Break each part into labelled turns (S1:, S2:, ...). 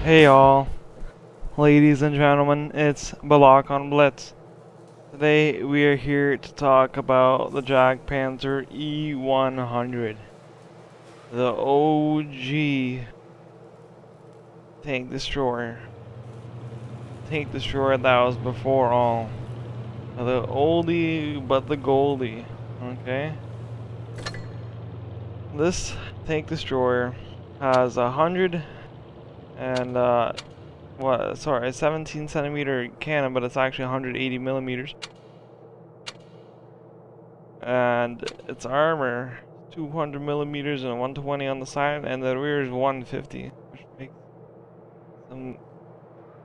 S1: Hey all, ladies and gentlemen, it's Balak on Blitz. Today we are here to talk about the Jag Panzer E100, the OG tank destroyer. Tank destroyer that was before all. The oldie but the goldie, okay? This tank destroyer has 100 and a 17 centimeter cannon, but it's actually 180 millimeters. And its armor 200 millimeters and 120 on the side, and the rear is 150, which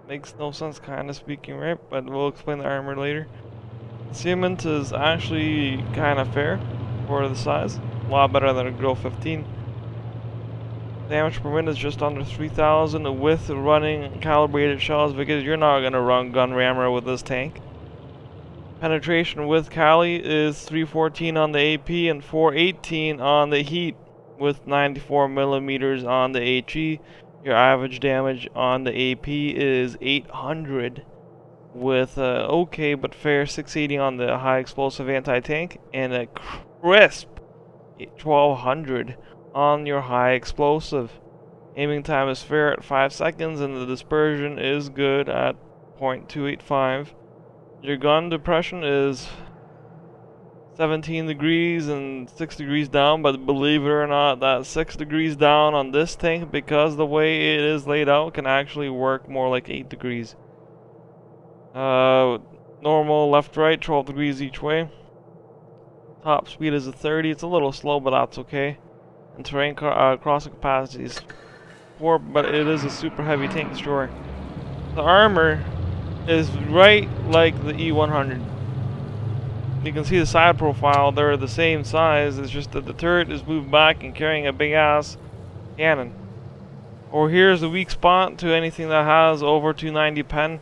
S1: makes no sense, kind of speaking, right? But we'll explain the armor later. Seamant is actually kind of fair for the size, a lot better than a Grill 15. Damage per minute is just under 3,000 with running calibrated shells, because you're not going to run gun rammer with this tank. Penetration with Cali is 314 on the AP and 418 on the heat, with 94 millimeters on the HE. Your average damage on the AP is 800, with okay but fair 680 on the high explosive anti-tank, and a crisp 1200 on your high explosive. Aiming time is fair at 5 seconds, and the dispersion is good at 0.285. Your gun depression is 17 degrees and 6 degrees down, but believe it or not, that 6 degrees down on this tank, because the way it is laid out, can actually work more like 8 degrees. Normal left right 12 degrees each way. Top speed is a 30. It's a little slow, but that's okay. And terrain crossing capacity is 4, but it is a super heavy tank destroyer. The armor is right like the E100. You can see the side profile, they're the same size, it's just that the turret is moved back and carrying a big ass cannon. Over here is the weak spot to anything that has over 290 pen.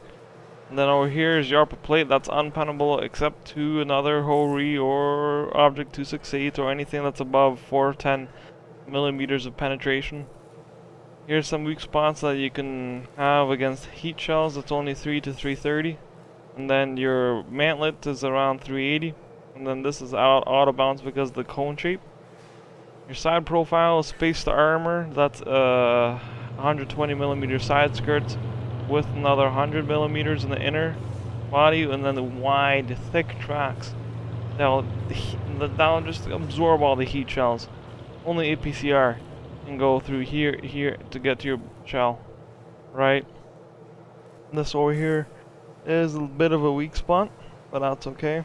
S1: And then over here is your upper plate that's unpennable except to another Hori or Object 268 or anything that's above 410 millimeters of penetration. Here's some weak spots that you can have against heat shells. It's only 3 to 330. And then your mantlet is around 380. And then this is out of bounds because of the cone shape. Your side profile is space to armor. That's 120 millimeter side skirts, with another 100 millimeters in the inner body, and then the wide, thick tracks. That'll just absorb all the heat shells. Only APCR can go through here to get to your shell, right? This over here is a bit of a weak spot, but that's okay.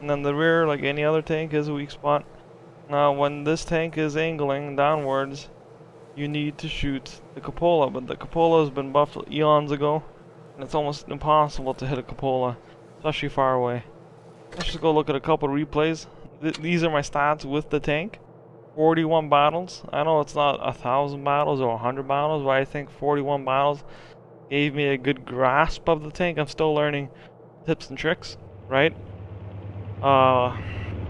S1: And then the rear, like any other tank, is a weak spot. Now, when this tank is angling downwards, you need to shoot the cupola, but the cupola has been buffed eons ago, and it's almost impossible to hit a cupola, especially far away. Let's just go look at a couple replays. These are my stats with the tank. 41 battles. I know it's not 1,000 battles or 100 battles, but I think 41 battles gave me a good grasp of the tank. I'm still learning tips and tricks, right?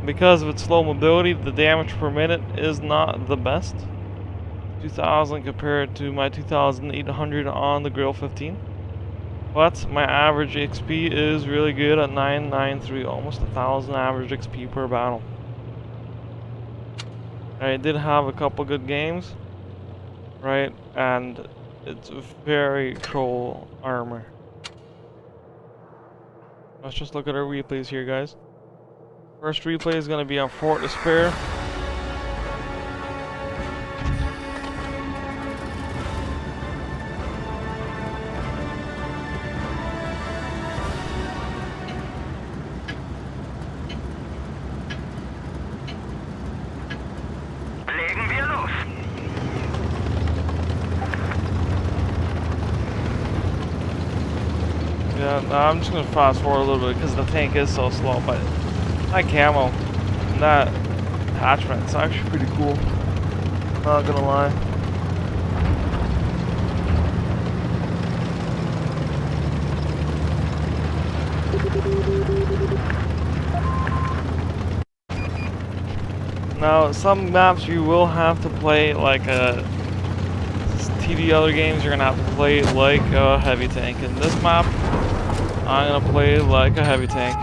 S1: Because of its slow mobility, the damage per minute is not the best. 2,000 compared to my 2,800 on the Grill 15. But my average XP is really good at 993, almost 1,000 average XP per battle. I did have a couple good games, right? And it's very troll armor. Let's just look at our replays here, guys. First replay is going to be on Fort Despair. Yeah, no, I'm just going to fast forward a little bit because the tank is so slow, but that camo and that attachment, it's actually pretty cool. Not gonna lie. Now, some maps you will have to play like a TD other games, you're gonna have to play like a heavy tank. In this map, I'm gonna play like a heavy tank.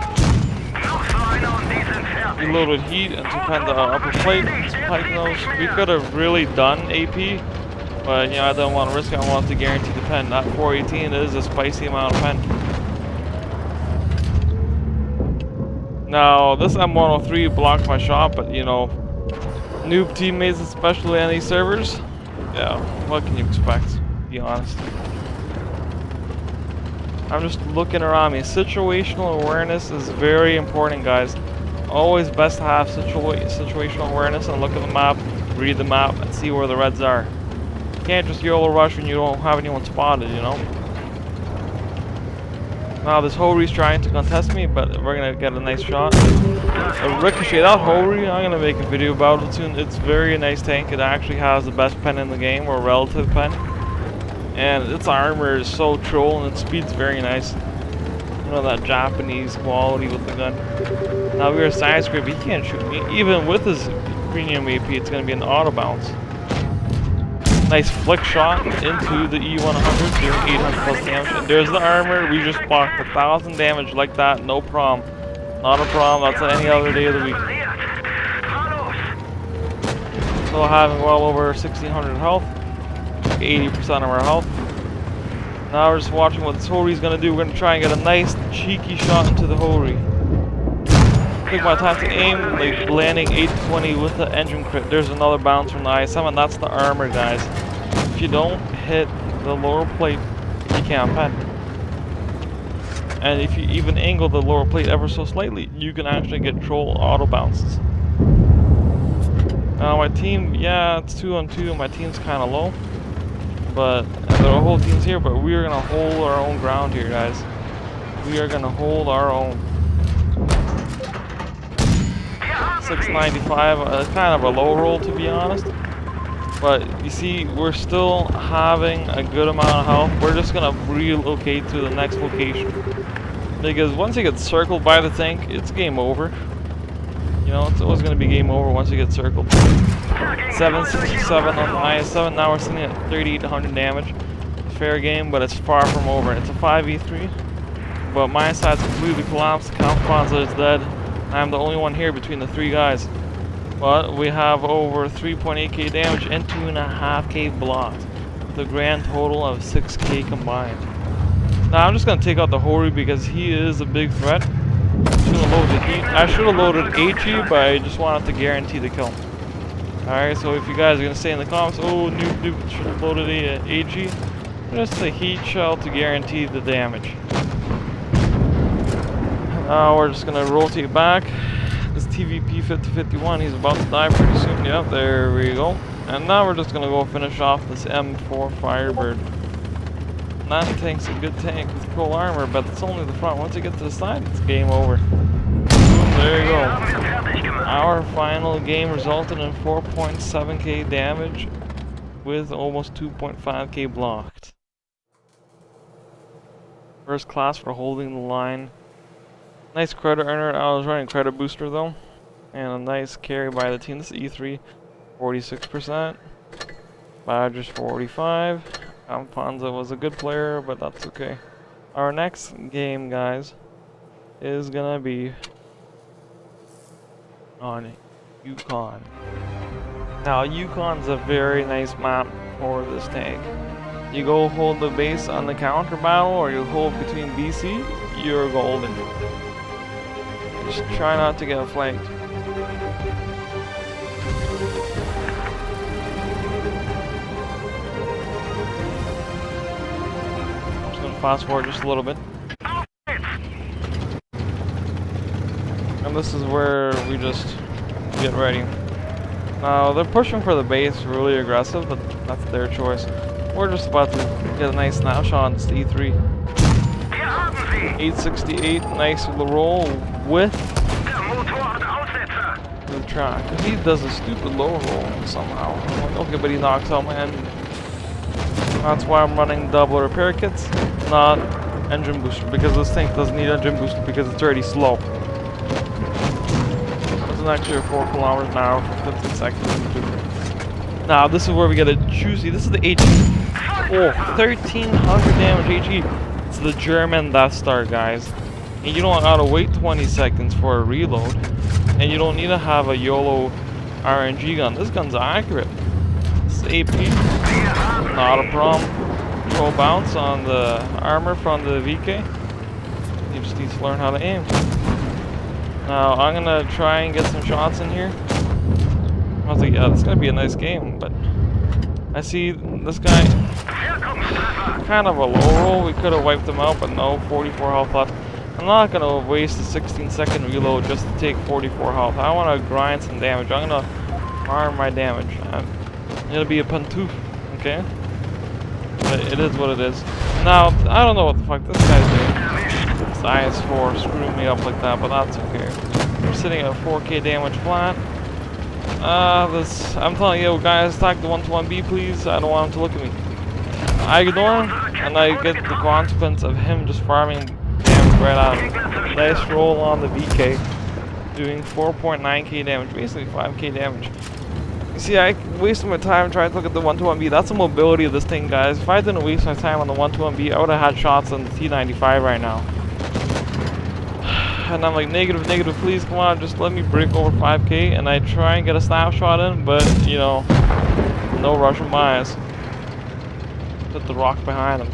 S1: Reloaded heat and defend the upper plate. Spike nose. We could have really done AP, but you know I don't want to risk it. I want to guarantee the pen. That 418 is a spicy amount of pen. Now this M103 blocked my shot, but you know, noob teammates, especially on these servers, yeah, what can you expect? To be honest. I'm just looking around me. Situational awareness is very important, guys. Always best to have situational awareness and look at the map, read the map, and see where the reds are. You can't just YOLO rush when you don't have anyone spotted, you know? Now this Hori's trying to contest me, but we're gonna get a nice shot. A ricochet, that Hori, I'm gonna make a video about it soon. It's very nice tank. It actually has the best pen in the game, or relative pen. And its armor is so troll and its speed's very nice. You know, that Japanese quality with the gun. Now we are side scrape, he can't shoot me. Even with his premium AP, it's gonna be an auto bounce. Nice flick shot into the E100, doing 800 plus damage. And there's the armor, we just blocked 1,000 damage like that, no problem. Not a problem, that's any other day of the week. Still having well over 1,600 health. 80% of our health. Now we're just watching what this Hori's gonna do. We're gonna try and get a nice cheeky shot into the Hori. Take my time to aim, like landing 820 with the engine crit. There's another bounce from the ISM, and that's the armor, guys. If you don't hit the lower plate, you can't pen. And if you even angle the lower plate ever so slightly, you can actually get troll auto bounces. Now my team, yeah, it's 2-on-2. My team's kind of low. But the whole team's here, but we are gonna hold our own ground here, guys. We are gonna hold our own. 695, kind of a low roll to be honest. But you see, we're still having a good amount of health. We're just gonna relocate to the next location. Because once you get circled by the tank, it's game over. You know, it's always gonna be game over once you get circled. 767 on the IS-7, now we're sitting at 3,800 damage. Fair game, but it's far from over. It's a 5v3, but my side's completely collapsed. Kampfpanzer is dead. I'm the only one here between the three guys. But we have over 3.8k damage and 2.5k blocked, with a grand total of 6k combined. Now I'm just going to take out the Hori because he is a big threat. I should have loaded HE, but I just wanted to guarantee the kill. Alright, so if you guys are going to say in the comments, oh, noob, should have loaded a AG, just a heat shell to guarantee the damage. Now we're just going to rotate back. This TVP 5051, he's about to die pretty soon. Yep, there we go. And now we're just going to go finish off this M4 Firebird. That tank's a good tank with full armor, but it's only the front. Once you get to the side, it's game over. Boom, there you go. Our final game resulted in 4.7k damage with almost 2.5k blocked. First class for holding the line. Nice credit earner. I was running credit booster though. And a nice carry by the team. This is E3, 46%. Badgers 45. Kampfpanzer was a good player, but that's okay. Our next game, guys, is gonna be on Yukon. Now, Yukon's a very nice map for this tank. You go hold the base on the counter battle, or you hold between BC, you're golden. Just try not to get flanked. I'm just gonna fast forward just a little bit. And this is where we just get ready. Now, they're pushing for the base really aggressive, but that's their choice. We're just about to get a nice snapshot on this E3. 868, nice roll with the track. He does a stupid low roll somehow. Okay, but he knocks out my engine. That's why I'm running double repair kits, not engine booster, because this tank doesn't need engine booster because it's already slow. It's an extra 4 kilometers an hour for 15 seconds. Now this is where we get a juicy. This is the HE. Oh, 1300 damage HE. It's the German Death Star, guys. And you don't gotta wait 20 seconds for a reload. And you don't need to have a YOLO RNG gun. This gun's accurate. This AP, not a problem. Control bounce on the armor from the VK. You just need to learn how to aim. Now I'm gonna try and get some shots in here. I was like, yeah, this is gonna be a nice game, but I see this guy kind of a low roll. We could have wiped him out, but no, 44 health left. I'm not gonna waste a 16-second reload just to take 44 health. I want to grind some damage. I'm gonna farm my damage. I'm gonna be a pantoof, okay? But it is what it is. Now, I don't know what the fuck this guy's doing. This IS-4 screwing me up like that, but that's okay. We're sitting at 4k damage flat. I'm telling you, guys, attack the 1-to-1B, please. I don't want him to look at me. I ignore him, and I get the consequence of him just farming damage right out of him. Nice roll on the VK, doing 4.9k damage, basically 5k damage. You see, I wasted my time trying to look at the 1-to-1B. That's the mobility of this thing, guys. If I didn't waste my time on the 1-to-1B, I would have had shots on the T95 right now. And I'm like, negative, please, come on, just let me break over 5k, and I try and get a snapshot in, but, you know, no rush of my eyes. Put the rock behind him.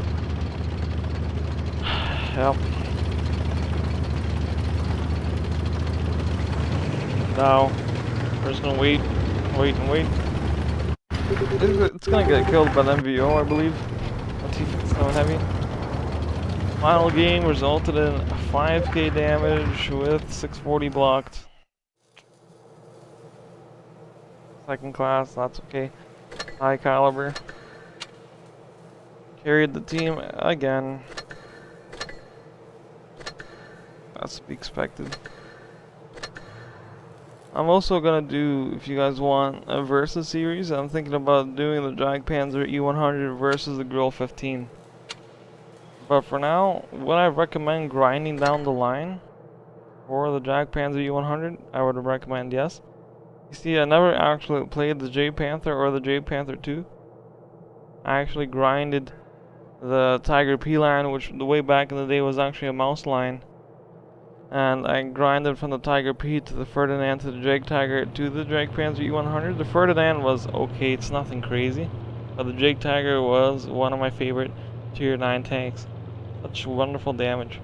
S1: Yep. Now, we're just gonna wait. It's gonna get killed by the MVO, I believe. A T57 heavy. Final game resulted in 5k damage with 640 blocked. Second class, that's okay. High caliber. Carried the team again. That's to be expected. I'm also gonna do, if you guys want, a versus series. I'm thinking about doing the Jag Panzer E100 versus the Grill 15. But for now, would I recommend grinding down the line for the Jag Panzer E100? I would recommend yes. You see, I never actually played the J Panther or the J Panther 2. I actually grinded the Tiger P line, which the way back in the day was actually a mouse line. And I grinded from the Tiger P to the Ferdinand to the Jag Tiger to the Jag Panzer E100. The Ferdinand was okay, it's nothing crazy. But the Jag Tiger was one of my favorite tier 9 tanks. Such wonderful damage.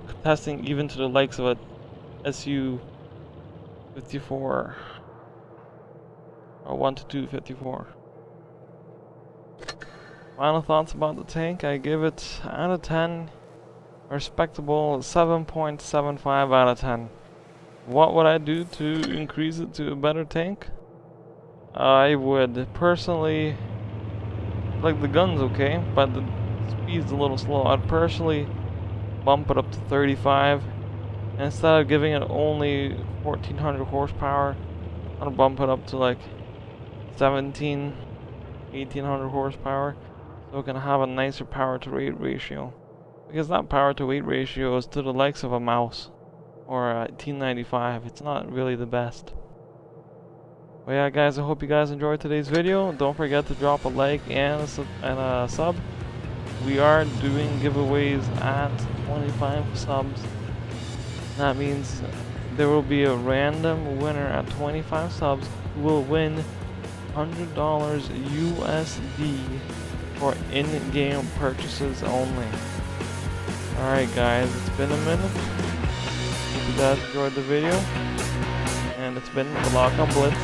S1: Contesting even to the likes of a SU-54 or 1-2-54. Final thoughts about the tank. I give it out of 10. Respectable 7.75 out of 10. What would I do to increase it to a better tank? I would personally, like, the gun's okay, but the speed's a little slow. I'd personally bump it up to 35. And instead of giving it only 1400 horsepower, I'd bump it up to like 1800 horsepower, so it can have a nicer power to weight ratio. Because that power to weight ratio is to the likes of a mouse or a T95. It's not really the best. But yeah, guys, I hope you guys enjoyed today's video. Don't forget to drop a like and a sub. We are doing giveaways at 25 subs. That means there will be a random winner at 25 subs who will win $100 USD for in-game purchases only. Alright guys, it's been a minute. Hope you guys enjoyed the video. And it's been the Lock on Blitz.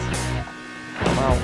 S1: I'm out.